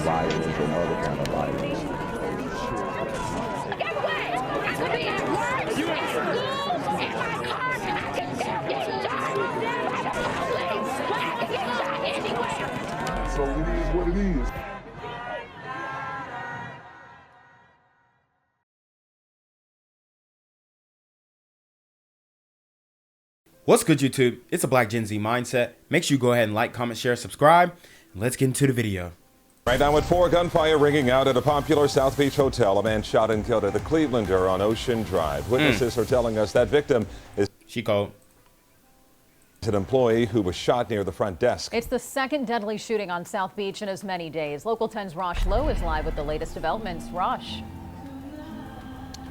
violence or no other kind of violence. Get away! I could be at work, at school, in my car, and I can still get shot by the police. But I can get shot anywhere. So it is what it is. What's good, YouTube? It's a Black Gen Z Mindset. Make sure you go ahead and like, comment, share, subscribe. And let's get into the video. Right now, with 4 gunfire ringing out at a popular South Beach hotel, a man shot and killed at the Clevelander on Ocean Drive. Witnesses are telling us that victim is an employee who was shot near the front desk. It's the second deadly shooting on South Beach in as many days. Local 10's Rosh Lowe is live with the latest developments. Rosh.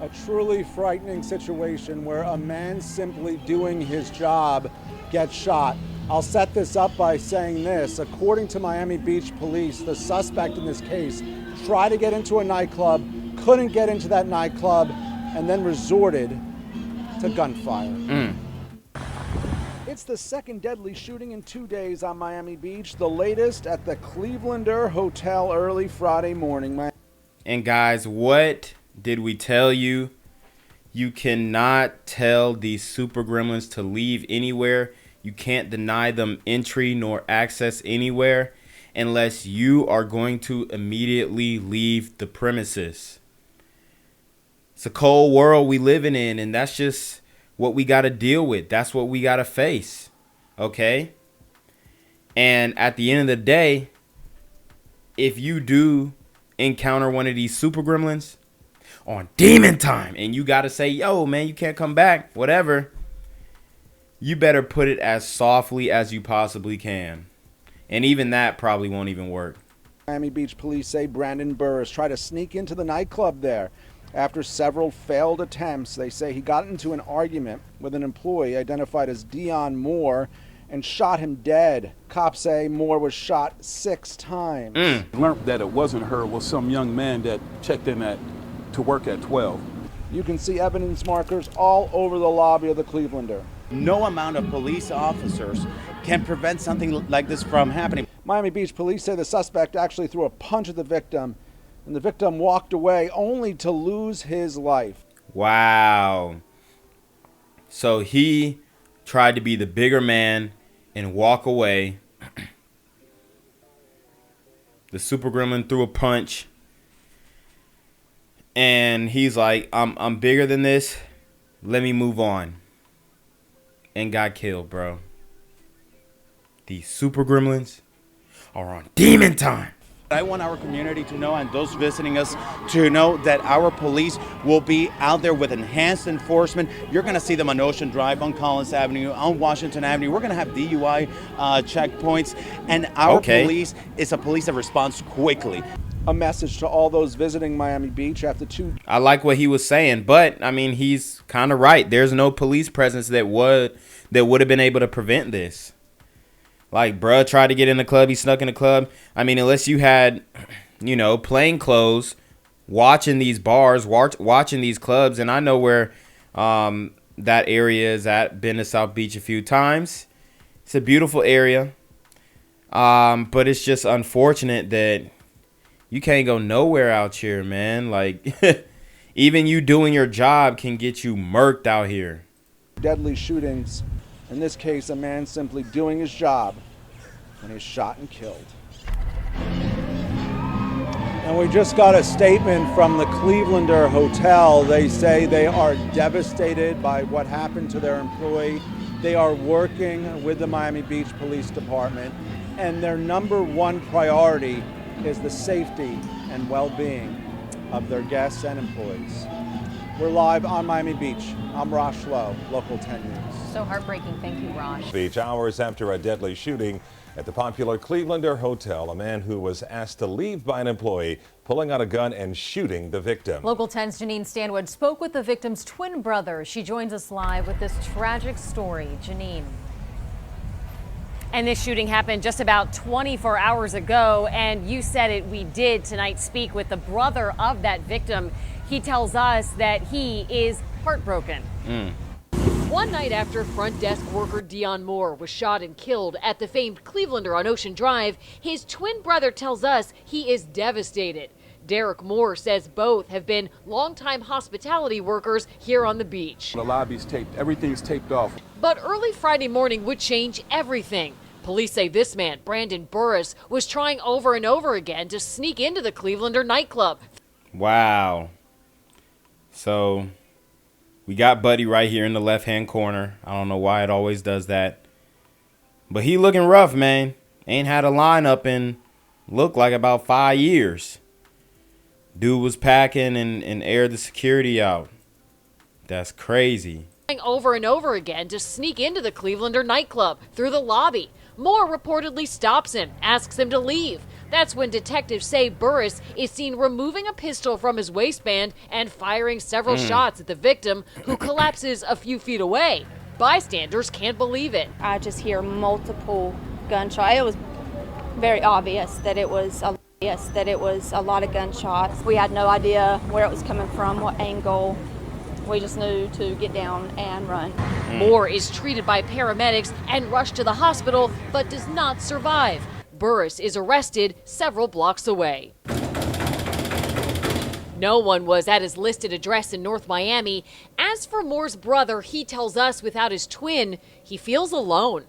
A truly frightening situation where a man simply doing his job gets shot. I'll set this up by saying this. According to Miami Beach police, the suspect in this case tried to get into a nightclub, couldn't get into that nightclub, and then resorted to gunfire. It's the second deadly shooting in 2 days on Miami Beach, the latest at the Clevelander Hotel early Friday morning. And guys, what did we tell you? You cannot tell these super gremlins to leave anywhere. You can't deny them entry nor access anywhere unless you are going to immediately leave the premises. It's a cold world we living in, and that's just what we got to deal with. That's what we got to face. Okay? And at the end of the day, if you do encounter one of these super gremlins on demon time and you got to say, yo, man, you can't come back, whatever, you better put it as softly as you possibly can. And even that probably won't even work. Miami Beach police say Brandon Burris tried to sneak into the nightclub there. After several failed attempts, they say he got into an argument with an employee identified as Dion Moore and shot him dead. Cops say Moore was shot 6 times. Learned that it wasn't her, it was some young man that checked in to work at 12. You can see evidence markers all over the lobby of the Clevelander. No amount of police officers can prevent something like this from happening. Miami Beach police say the suspect actually threw a punch at the victim, and the victim walked away only to lose his life. Wow. So he tried to be the bigger man and walk away. The super gremlin threw a punch. And he's like, I'm bigger than this. Let me move on. And got killed, bro. These super gremlins are on demon time. I want our community to know, and those visiting us to know, that our police will be out there with enhanced enforcement. You're going to see them on Ocean Drive, on Collins Avenue, on Washington Avenue. We're going to have DUI checkpoints, and our police is a police that responds quickly. A message to all those visiting Miami Beach after 2. I like what he was saying, but I mean, he's kind of right. There's no police presence that would have been able to prevent this. Like, bruh tried to get in the club. He snuck in the club. I mean, unless you had, you know, plain clothes, watching these bars, watching these clubs. And I know where that area is at. Been to South Beach a few times. It's a beautiful area. But it's just unfortunate that you can't go nowhere out here, man. Like, even you doing your job can get you murked out here. Deadly shootings. In this case, a man simply doing his job when he's shot and killed. And we just got a statement from the Clevelander Hotel. They say they are devastated by what happened to their employee. They are working with the Miami Beach Police Department, and their #1 priority is the safety and well-being of their guests and employees. We're live on Miami Beach. I'm Rosh Lowe, Local 10 News. So heartbreaking. Thank you, Rosh. Beach, hours after a deadly shooting at the popular Clevelander Hotel, a man who was asked to leave by an employee pulling out a gun and shooting the victim. Local 10's Janine Stanwood spoke with the victim's twin brother. She joins us live with this tragic story. Janine. And this shooting happened just about 24 hours ago, and you said it, we did tonight speak with the brother of that victim. He tells us that he is heartbroken. One night after front desk worker Dion Moore was shot and killed at the famed Clevelander on Ocean Drive, his twin brother tells us he is devastated. Derek Moore says both have been longtime hospitality workers here on the beach. The lobby's taped, everything's taped off. But early Friday morning would change everything. Police say this man, Brandon Burris, was trying over and over again to sneak into the Clevelander nightclub. Wow. So we got Buddy right here in the left-hand corner. I don't know why it always does that. But he looking rough, man. Ain't had a lineup in look like about 5 years. Dude was packing and aired the security out. That's crazy. Over and over again to sneak into the Clevelander nightclub through the lobby. Moore reportedly stops him, asks him to leave. That's when detectives say Burris is seen removing a pistol from his waistband and firing several shots at the victim, who collapses a few feet away. Bystanders can't believe it. I just hear multiple gunshots. It was very obvious that it was a lot of gunshots. We had no idea where it was coming from, what angle. We just knew to get down and run. Moore is treated by paramedics and rushed to the hospital, but does not survive. Burris is arrested several blocks away. No one was at his listed address in North Miami. As for Moore's brother, he tells us without his twin, he feels alone.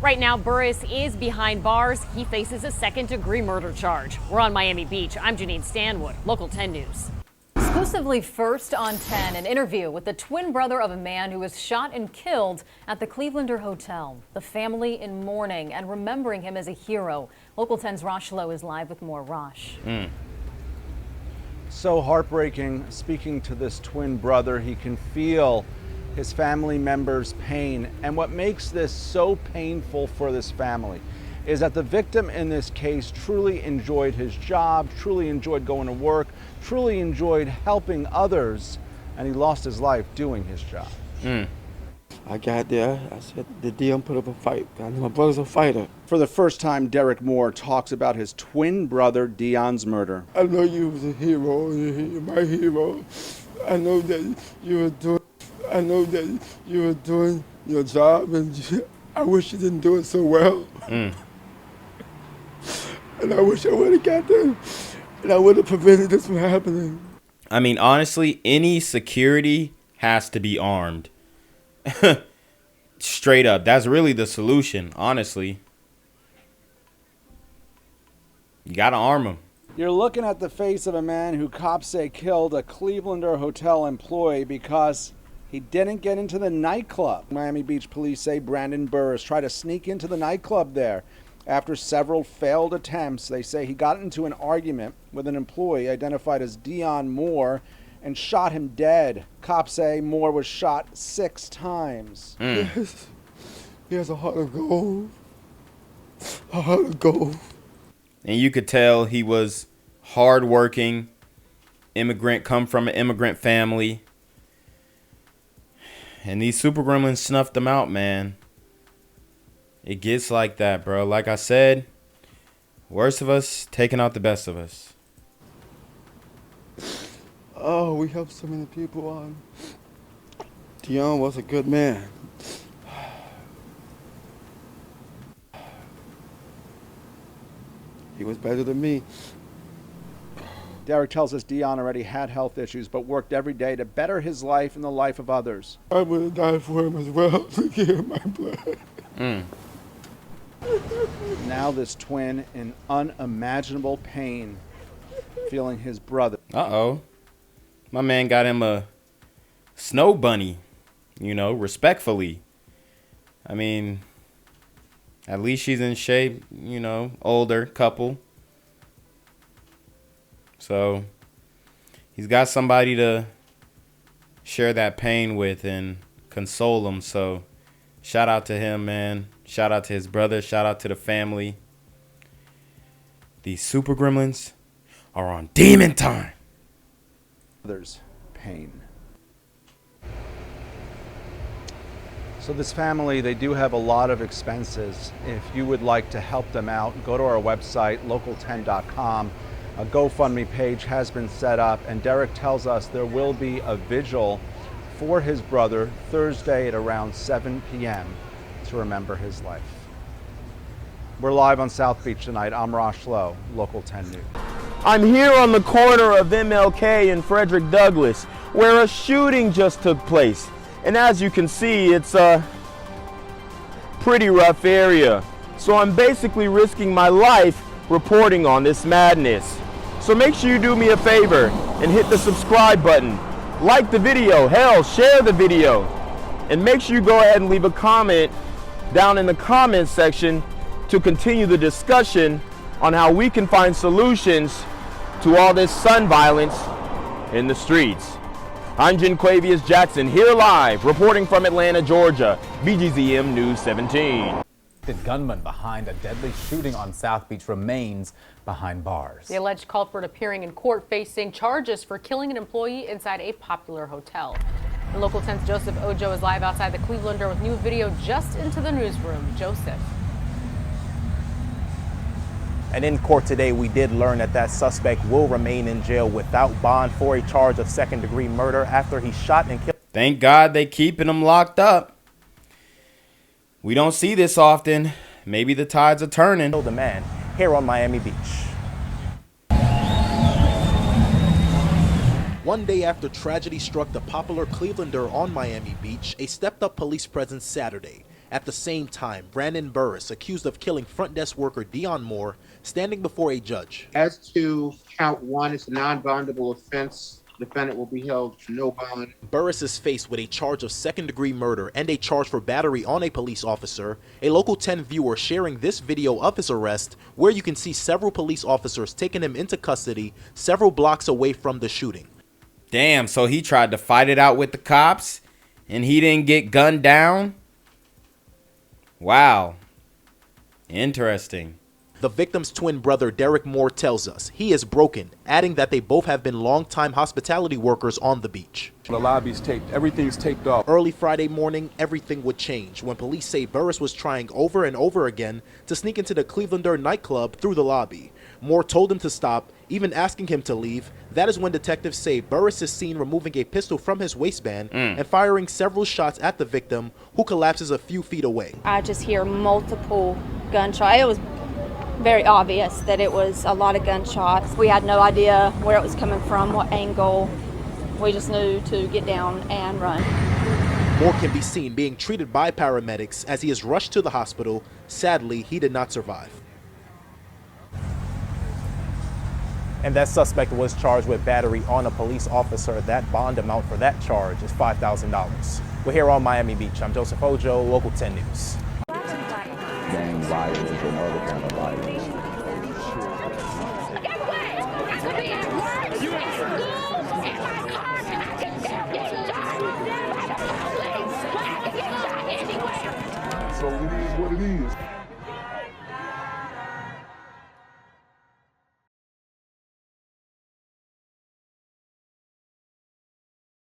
Right now, Burris is behind bars. He faces a second-degree murder charge. We're on Miami Beach. I'm Janine Stanwood, Local 10 News. Exclusively first on 10, an interview with the twin brother of a man who was shot and killed at the Clevelander Hotel. The family in mourning and remembering him as a hero. Local 10's Rosh Lowe is live with more. Rosh. So heartbreaking. Speaking to this twin brother, he can feel his family members' pain. And what makes this so painful for this family is that the victim in this case truly enjoyed his job, truly enjoyed going to work, truly enjoyed helping others, and he lost his life doing his job. I got there, I said, the Dion put up a fight. I know my brother's a fighter. For the first time, Derek Moore talks about his twin brother Dion's murder. I know you was a hero, you're my hero. I know that you were doing your job, and I wish you didn't do it so well. And I wish I would have got there, and I would have prevented this from happening. I mean, honestly, any security has to be armed. Straight up. That's really the solution, honestly. You got to arm them. You're looking at the face of a man who cops say killed a Clevelander hotel employee because he didn't get into the nightclub. Miami Beach police say Brandon Burris tried to sneak into the nightclub there. After several failed attempts, they say he got into an argument with an employee identified as Dion Moore and shot him dead. Cops say Moore was shot 6 times. Yes. He has a heart of gold. A heart of gold. And you could tell he was hardworking, immigrant, come from an immigrant family. And these super gremlins snuffed him out, man. It gets like that, bro. Like I said, worst of us taking out the best of us. Oh, we helped so many people on. Dion was a good man. He was better than me. Derek tells us Dion already had health issues, but worked every day to better his life and the life of others. I would have died for him as well to give him my blood. Now this twin in unimaginable pain, feeling his brother. Uh-oh. My man got him a snow bunny, you know, respectfully. I mean, at least she's in shape, you know, older couple. So he's got somebody to share that pain with and console him. So shout out to him, man. Shout out to his brother. Shout out to the family. These super gremlins are on demon time. Others' pain. So this family, they do have a lot of expenses. If you would like to help them out, go to our website, local10.com. A GoFundMe page has been set up, and Derek tells us there will be a vigil for his brother Thursday at around 7 p.m. to remember his life. We're live on South Beach tonight. I'm Rosh Lowe, Local 10 News. I'm here on the corner of MLK and Frederick Douglass, where a shooting just took place. And as you can see, it's a pretty rough area. So I'm basically risking my life reporting on this madness. So make sure you do me a favor and hit the subscribe button. Like the video, hell, share the video. And make sure you go ahead and leave a comment down in the comments section to continue the discussion on how we can find solutions to all this son violence in the streets. I'm Janquavius Jackson, here live, reporting from Atlanta, Georgia, BGZM News 17. The gunman behind a deadly shooting on South Beach remains behind bars. The alleged culprit appearing in court facing charges for killing an employee inside a popular hotel. And Local 10's Joseph Ojo is live outside the Clevelander with new video just into the newsroom. Joseph. And in court today, we did learn that suspect will remain in jail without bond for a charge of second-degree murder after he shot and killed. Thank God they keeping him locked up. We don't see this often. Maybe the tides are turning. The man here on Miami Beach. One day after tragedy struck the popular Clevelander on Miami Beach, a stepped-up police presence Saturday. At the same time, Brandon Burris, accused of killing front desk worker Dion Moore, standing before a judge. As to count one, it's a non-bondable offense. Defendant will be held for no bond. Burris is faced with a charge of second-degree murder and a charge for battery on a police officer. A Local 10 viewer sharing this video of his arrest, where you can see several police officers taking him into custody several blocks away from the shooting. Damn, so he tried to fight it out with the cops and he didn't get gunned down? Wow. Interesting. The victim's twin brother, Derek Moore, tells us he is broken, adding that they both have been longtime hospitality workers on the beach. The lobby's taped. Everything's taped off. Early Friday morning, everything would change when police say Burris was trying over and over again to sneak into the Clevelander nightclub through the lobby. Moore told him to stop, even asking him to leave. That is when detectives say Burris is seen removing a pistol from his waistband and firing several shots at the victim, who collapses a few feet away. I just hear multiple gunshots. It was very obvious that it was a lot of gunshots. We had no idea where it was coming from, what angle. We just knew to get down and run. Moore can be seen being treated by paramedics as he is rushed to the hospital. Sadly, he did not survive. And that suspect was charged with battery on a police officer. That bond amount for that charge is $5,000. We're here on Miami Beach. I'm Joseph Ojo, Local 10 News. Gang violence and other kind of violence. Anyway. So it is what it is.